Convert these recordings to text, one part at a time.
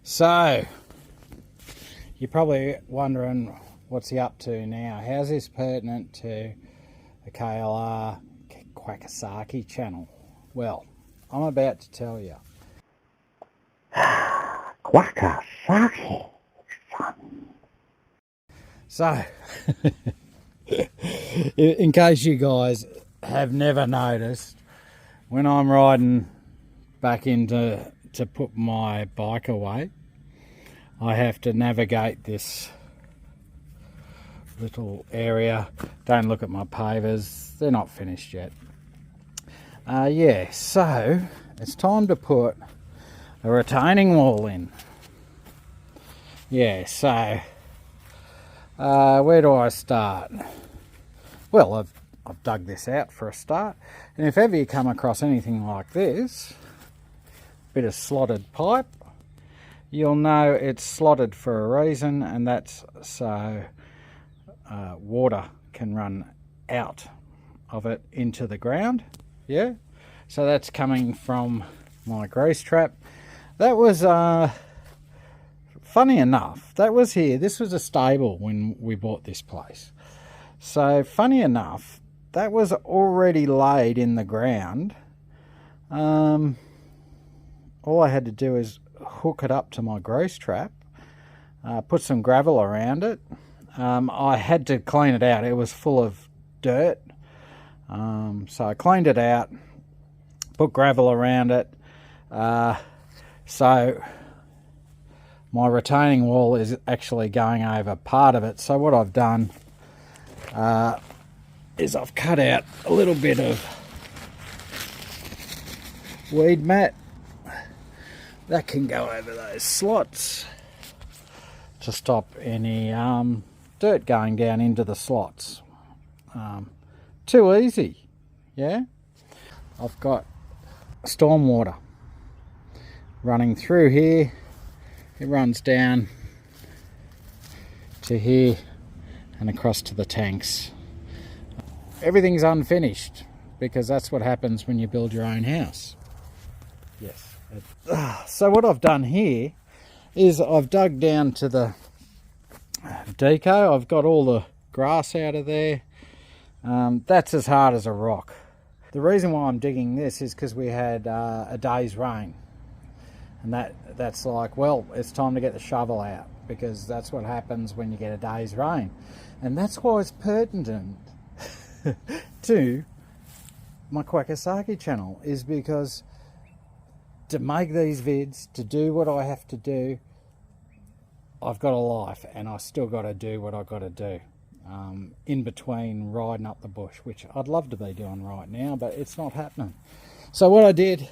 So, you're probably wondering what's he up to now. How's this pertinent to the KLR Kwakasaki channel? Well, I'm about to tell you. Kwakasaki. So, in case you guys have never noticed, when I'm riding back into to put my bike away, I have to navigate this little area. Don't look at my pavers, they're not finished yet. Yeah, so it's time to put a retaining wall in. Yeah, so where do I start? Well, I've dug this out for a start, and if ever you come across anything like this, bit of slotted pipe, you'll know it's slotted for a reason, and that's so water can run out of it into the ground. Yeah, so that's coming from my grease trap. That was funny enough, that was here. This was a stable when we bought this place. So funny enough, that was already laid in the ground. All I had to do is hook it up to my grease trap, put some gravel around it. I had to clean it out. It was full of dirt. So I cleaned it out, put gravel around it. So my retaining wall is actually going over part of it. So what I've done is I've cut out a little bit of weed mat that can go over those slots to stop any dirt going down into the slots. Too easy, yeah? I've got storm water running through here. It runs down to here and across to the tanks. Everything's unfinished because that's what happens when you build your own house. Yes. So what I've done here is I've dug down to the deco. I've got all the grass out of there. That's as hard as a rock. The reason why I'm digging this is because we had a day's rain, and that's like, well, it's time to get the shovel out, because that's what happens when you get a day's rain. And that's why it's pertinent to my Kwakasaki channel, is because to make these vids, to do what I have to do, I've got a life, and I still got to do what I got to do in between riding up the bush, which I'd love to be doing right now, but it's not happening. So what I did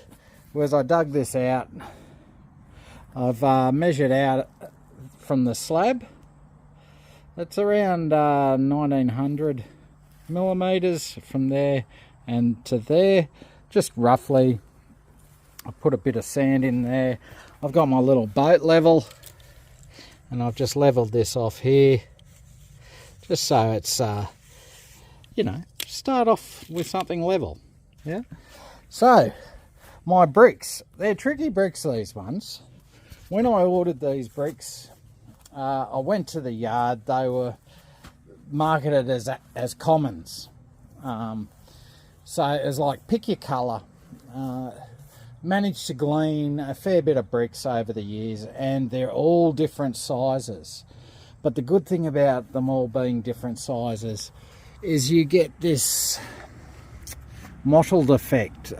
was I dug this out. I've measured out from the slab. It's around 1900 millimeters from there and to there, just roughly. I put a bit of sand in there. I've got my little boat level, and I've just leveled this off here, just so it's, you know, start off with something level. Yeah. So my bricks, they're tricky bricks, these ones. When I ordered these bricks, I went to the yard. They were marketed as commons. So it was like, pick your colour. Managed to glean a fair bit of bricks over the years, and they're all different sizes. But the good thing about them all being different sizes is you get this mottled effect.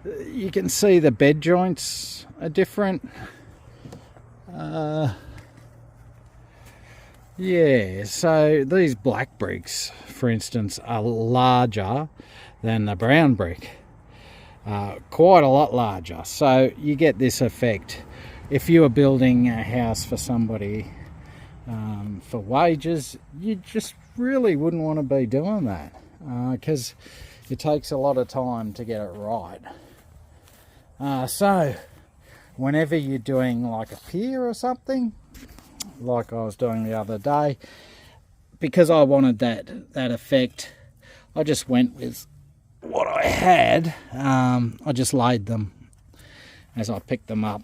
You can see the bed joints are different. Yeah, so these black bricks, for instance, are larger than the brown brick. Quite a lot larger. So you get this effect. If you were building a house for somebody for wages, you just really wouldn't want to be doing that, because it takes a lot of time to get it right. So whenever you're doing like a pier or something, like I was doing the other day, because I wanted that effect, I just went with what I had. I just laid them as I picked them up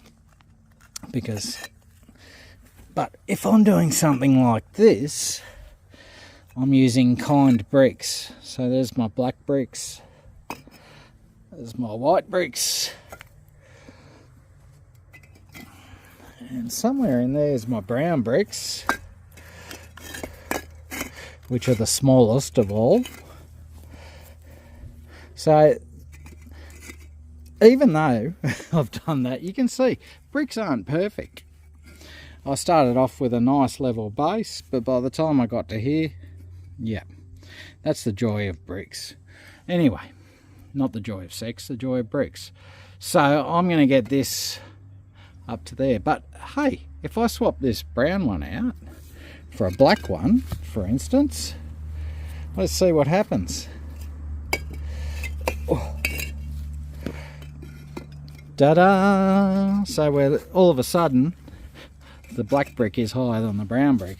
But if I'm doing something like this, I'm using kind bricks. So there's my black bricks, there's my white bricks, and somewhere in there is my brown bricks, which are the smallest of all. So even though I've done that, you can see bricks aren't perfect. I started off with a nice level base, but by the time I got to here, yeah, that's the joy of bricks. Anyway, not the joy of sex, the joy of bricks. So I'm going to get this up to there. But hey, if I swap this brown one out for a black one, for instance, let's see what happens. Oh. Ta-da! So we're all of a sudden, the black brick is higher than the brown brick.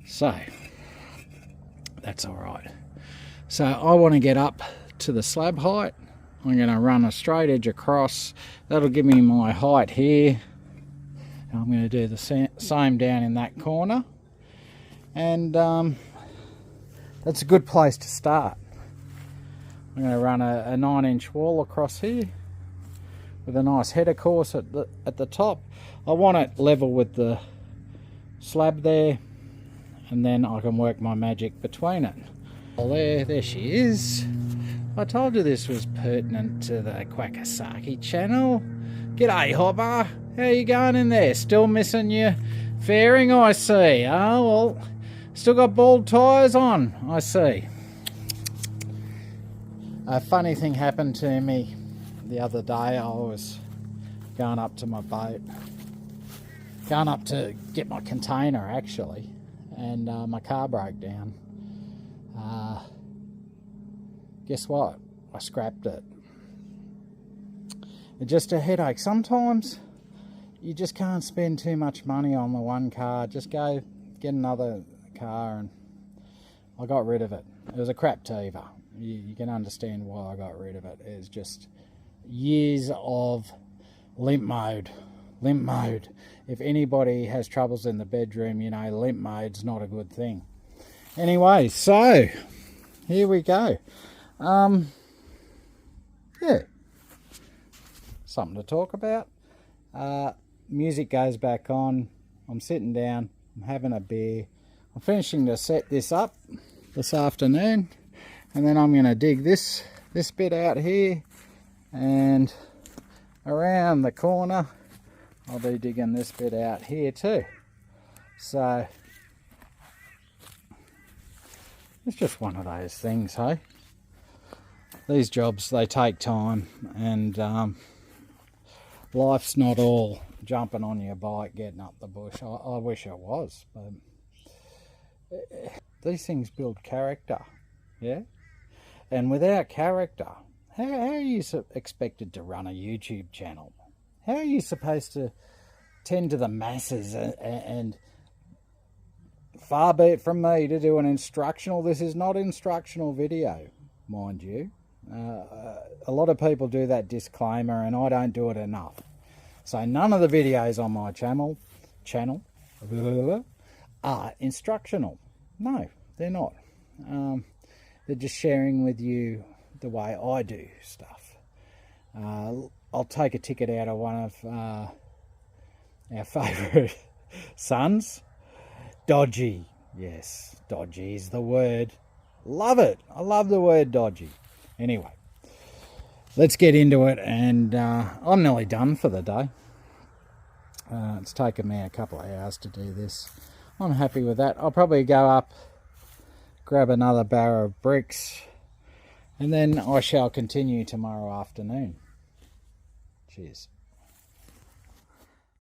So that's all right. So I want to get up to the slab height. I'm going to run a straight edge across. That'll give me my height here. I'm going to do the same down in that corner. And that's a good place to start. I'm going to run a 9-inch wall across here with a nice header course at the top. I want it level with the slab there, and then I can work my magic between it. Well, there she is. I told you this was pertinent to the Quackasaki channel. G'day, Hopper. How you going in there? Still missing your fairing, I see. Oh, well, still got bald tyres on, I see. A funny thing happened to me the other day. I was going up to my boat, going up to get my container actually, and my car broke down. Guess what? I scrapped it. It's just a headache. Sometimes you just can't spend too much money on the one car. Just go get another car, and I got rid of it. It was a crap Tiva. You can understand why I got rid of it. It's just years of limp mode. Limp mode. If anybody has troubles in the bedroom, you know, limp mode's not a good thing. Anyway, so here we go. Yeah, something to talk about. Music goes back on. I'm sitting down. I'm having a beer. I'm finishing to set this up this afternoon, and then I'm going to dig this bit out here, and around the corner I'll be digging this bit out here too. So it's just one of those things, hey? These jobs, they take time, and life's not all jumping on your bike, getting up the bush. I wish it was, but these things build character, yeah? And without character, how are you expected to run a YouTube channel? How are you supposed to tend to the masses? And far be it from me to do an instructional. This is not instructional video, mind you. A lot of people do that disclaimer, and I don't do it enough. So none of the videos on my channel are instructional. No, they're not. They're just sharing with you the way I do stuff. I'll take a ticket out of one of our favourite sons. Dodgy. Yes, dodgy is the word. Love it. I love the word dodgy. Anyway, let's get into it, and I'm nearly done for the day. It's taken me a couple of hours to do this. I'm happy with that. I'll probably go up, grab another barrel of bricks, and then I shall continue tomorrow afternoon. Cheers.